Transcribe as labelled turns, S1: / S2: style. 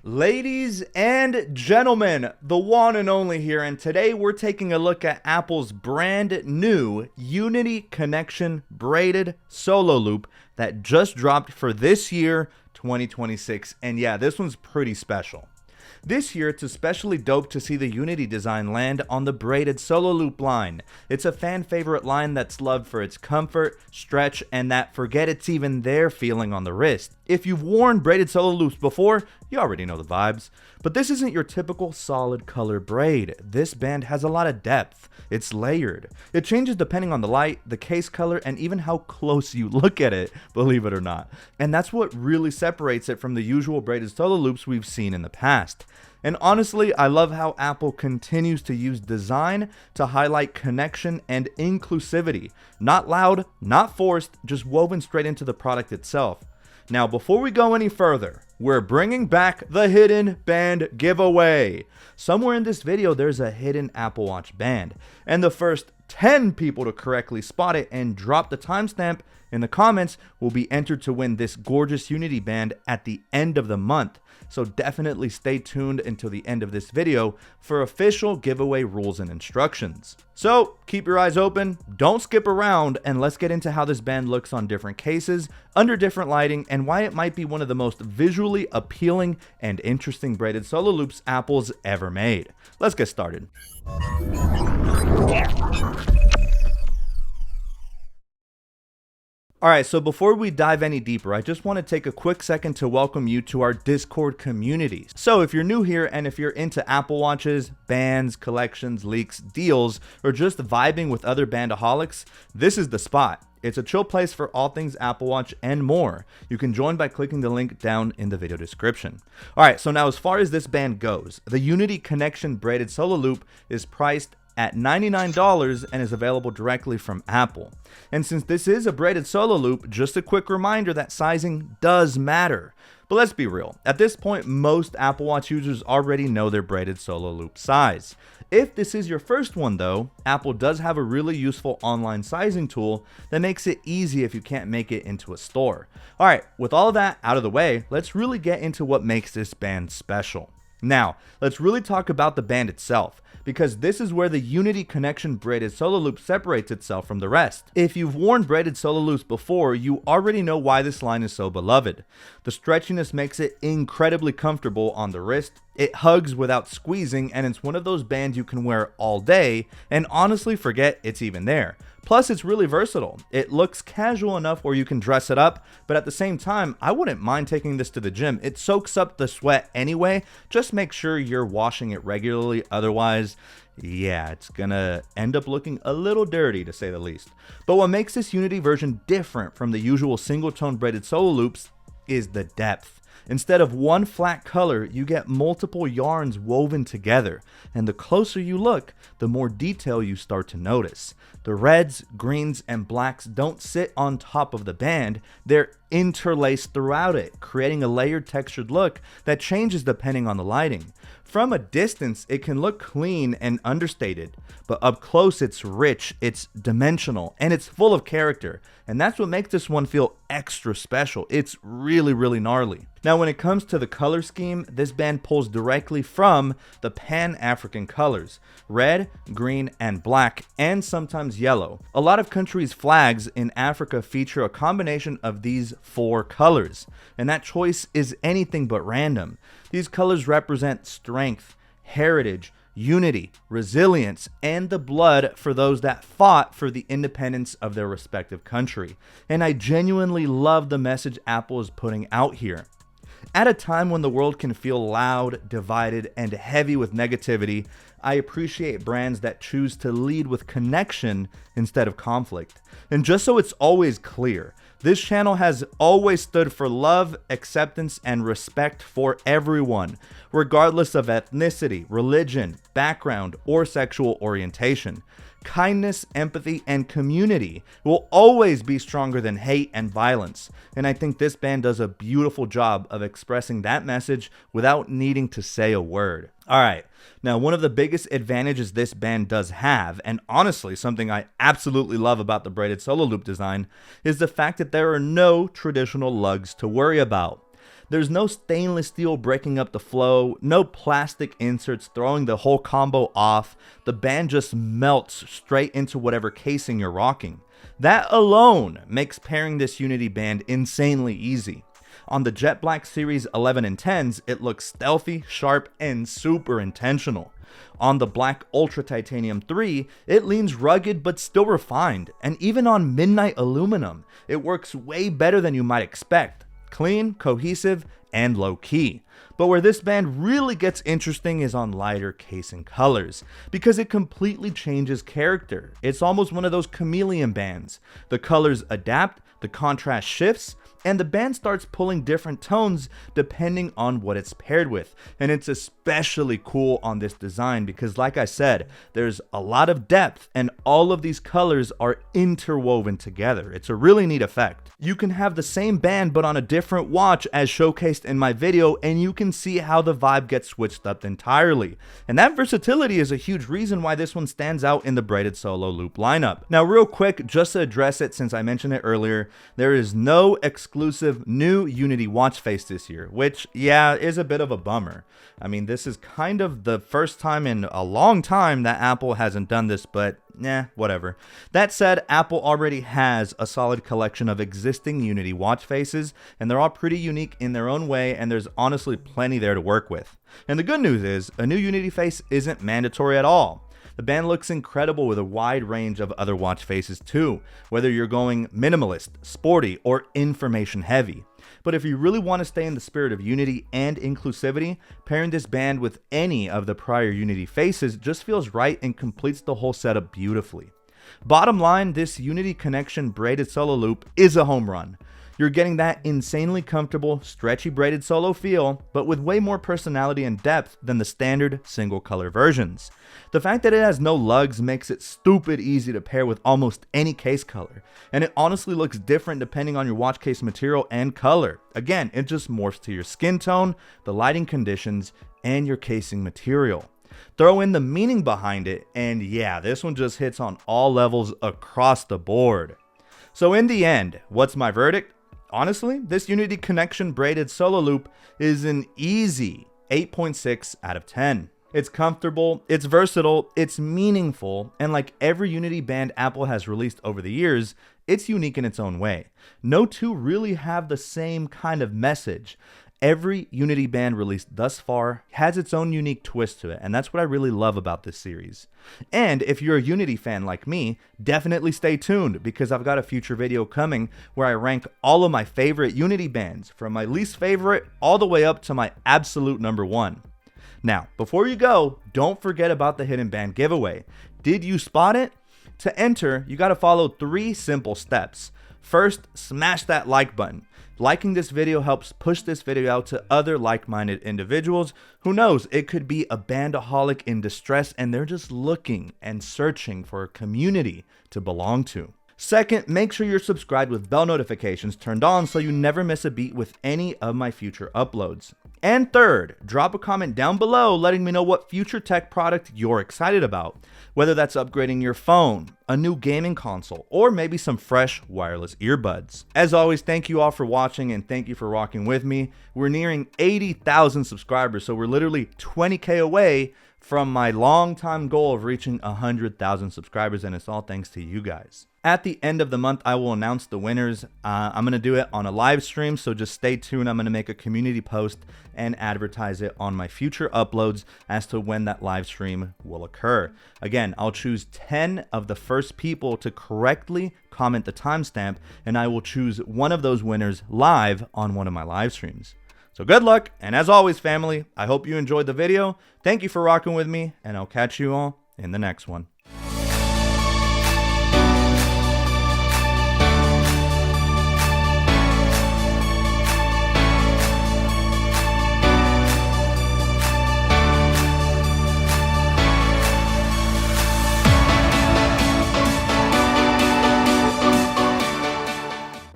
S1: Ladies and gentlemen, the one and only here, and today we're taking a look at Apple's brand new Unity Connection Braided Solo Loop that just dropped for this year, 2026. And yeah, this one's pretty special. This year, it's especially dope to see the Unity design land on the Braided Solo Loop line. It's a fan favorite line that's loved for its comfort, stretch, and that forget it's even there feeling on the wrist. If you've worn Braided Solo Loops before, you already know the vibes. But this isn't your typical solid color braid. This band has a lot of depth. It's layered. It changes depending on the light, the case color, and even how close you look at it, believe it or not. And that's what really separates it from the usual Braided Solo Loops we've seen in the past. And honestly, I love how Apple continues to use design to highlight connection and inclusivity. Not loud, not forced, just woven straight into the product itself. Now, before we go any further, we're bringing back the hidden band giveaway. Somewhere in this video, there's a hidden Apple Watch band, and the first 10 people to correctly spot it and drop the timestamp in the comments will be entered to win this gorgeous Unity band at the end of the month. So definitely stay tuned until the end of this video for official giveaway rules and instructions. So keep your eyes open, don't skip around, and let's get into how this band looks on different cases, under different lighting, and why it might be one of the most visually appealing and interesting braided solo loops Apple's ever made. Let's get started. Alright, so before we dive any deeper, I just want to take a quick second to welcome you to our Discord community. So if you're new here and if you're into Apple Watches, bands, collections, leaks, deals, or just vibing with other bandaholics, this is the spot. It's a chill place for all things Apple Watch and more. You can join by clicking the link down in the video description. Alright, so now as far as this band goes, the Unity Connection Braided Solo Loop is priced at $99 and is available directly from Apple. And since this is a braided solo loop, just a quick reminder that sizing does matter. But let's be real, at this point most Apple Watch users already know their braided solo loop size. If this is your first one though, Apple does have a really useful online sizing tool that makes it easy if you can't make it into a store. Alright, with all of that out of the way, let's really get into what makes this band special. Now, let's really talk about the band itself, because this is where the Unity Connection Braided Solo Loop separates itself from the rest. If you've worn braided solo loops before, you already know why this line is so beloved. The stretchiness makes it incredibly comfortable on the wrist, it hugs without squeezing, and it's one of those bands you can wear all day and honestly forget it's even there. Plus, it's really versatile. It looks casual enough where you can dress it up, but at the same time, I wouldn't mind taking this to the gym. It soaks up the sweat anyway. Just make sure you're washing it regularly. Otherwise, yeah, it's gonna end up looking a little dirty to say the least. But what makes this Unity version different from the usual single tone braided solo loops is the depth. Instead of one flat color, you get multiple yarns woven together, and the closer you look, the more detail you start to notice. The reds, greens, and blacks don't sit on top of the band, they're interlaced throughout it, creating a layered textured look that changes depending on the lighting. From a distance, it can look clean and understated, but up close it's rich, it's dimensional, and it's full of character. And that's what makes this one feel extra special. It's really gnarly. Now when it comes to the color scheme, this band pulls directly from the Pan-African colors, red, green, and black, and sometimes yellow. A lot of countries' flags in Africa feature a combination of these 4 colors, and that choice is anything but random. These colors represent strength, heritage, unity, resilience, and the blood for those that fought for the independence of their respective country. And I genuinely love the message Apple is putting out here. At a time when the world can feel loud, divided, and heavy with negativity, I appreciate brands that choose to lead with connection instead of conflict. And just so it's always clear, this channel has always stood for love, acceptance, and respect for everyone, regardless of ethnicity, religion, background, or sexual orientation. Kindness, empathy, and community will always be stronger than hate and violence. And I think this band does a beautiful job of expressing that message without needing to say a word. Alright, now one of the biggest advantages this band does have, and honestly something I absolutely love about the braided solo loop design, is the fact that there are no traditional lugs to worry about. There's no stainless steel breaking up the flow, no plastic inserts throwing the whole combo off. The band just melts straight into whatever casing you're rocking. That alone makes pairing this Unity band insanely easy. On the Jet Black Series 11 and 10s, it looks stealthy, sharp, and super intentional. On the Black Ultra Titanium 3, it leans rugged but still refined, and even on Midnight Aluminum, it works way better than you might expect. Clean, cohesive, and low-key. But where this band really gets interesting is on lighter casing colors, because it completely changes character. It's almost one of those chameleon bands. The colors adapt, the contrast shifts, and the band starts pulling different tones depending on what it's paired with. And it's especially cool on this design because, like I said, there's a lot of depth and all of these colors are interwoven together. It's a really neat effect. You can have the same band but on a different watch as showcased in my video, and you can see how the vibe gets switched up entirely. And that versatility is a huge reason why this one stands out in the Braided Solo Loop lineup. Now, real quick, just to address it since I mentioned it earlier, there is no exclusive new Unity watch face this year, which, yeah, is a bit of a bummer. I mean, this is kind of the first time in a long time that Apple hasn't done this, but whatever. That said, Apple already has a solid collection of existing Unity watch faces, and they're all pretty unique in their own way, and there's honestly plenty there to work with. And the good news is, a new Unity face isn't mandatory at all. The band looks incredible with a wide range of other watch faces too, whether you're going minimalist, sporty, or information heavy. But if you really want to stay in the spirit of Unity and inclusivity, pairing this band with any of the prior Unity faces just feels right and completes the whole setup beautifully. Bottom line, this Unity Connection Braided Solo Loop is a home run. You're getting that insanely comfortable, stretchy braided solo feel, but with way more personality and depth than the standard single color versions. The fact that it has no lugs makes it stupid easy to pair with almost any case color, and it honestly looks different depending on your watch case material and color. Again, it just morphs to your skin tone, the lighting conditions, and your casing material. Throw in the meaning behind it, and yeah, this one just hits on all levels across the board. So in the end, what's my verdict? Honestly, this Unity Connection Braided Solo Loop is an easy 8.6 out of 10. It's comfortable, it's versatile, it's meaningful, and like every Unity band Apple has released over the years, it's unique in its own way. No two really have the same kind of message. Every Unity band released thus far has its own unique twist to it, and that's what I really love about this series. And if you're a Unity fan like me, definitely stay tuned because I've got a future video coming where I rank all of my favorite Unity bands from my least favorite all the way up to my absolute number one. Now, before you go, don't forget about the hidden band giveaway. Did you spot it? To enter, you got to follow 3 simple steps. First, smash that like button. Liking this video helps push this video out to other like-minded individuals. Who knows, it could be a bandaholic in distress and they're just looking and searching for a community to belong to. Second, make sure you're subscribed with bell notifications turned on so you never miss a beat with any of my future uploads. And third, drop a comment down below letting me know what future tech product you're excited about, whether that's upgrading your phone, a new gaming console, or maybe some fresh wireless earbuds. As always, thank you all for watching and thank you for rocking with me. We're nearing 80,000 subscribers, so we're literally 20K away from my long-time goal of reaching 100,000 subscribers, and it's all thanks to you guys. At the end of the month, I will announce the winners. I'm going to do it on a live stream, so just stay tuned. I'm going to make a community post and advertise it on my future uploads as to when that live stream will occur. Again, I'll choose 10 of the first people to correctly comment the timestamp, and I will choose one of those winners live on one of my live streams. So good luck, and as always, family, I hope you enjoyed the video. Thank you for rocking with me, and I'll catch you all in the next one.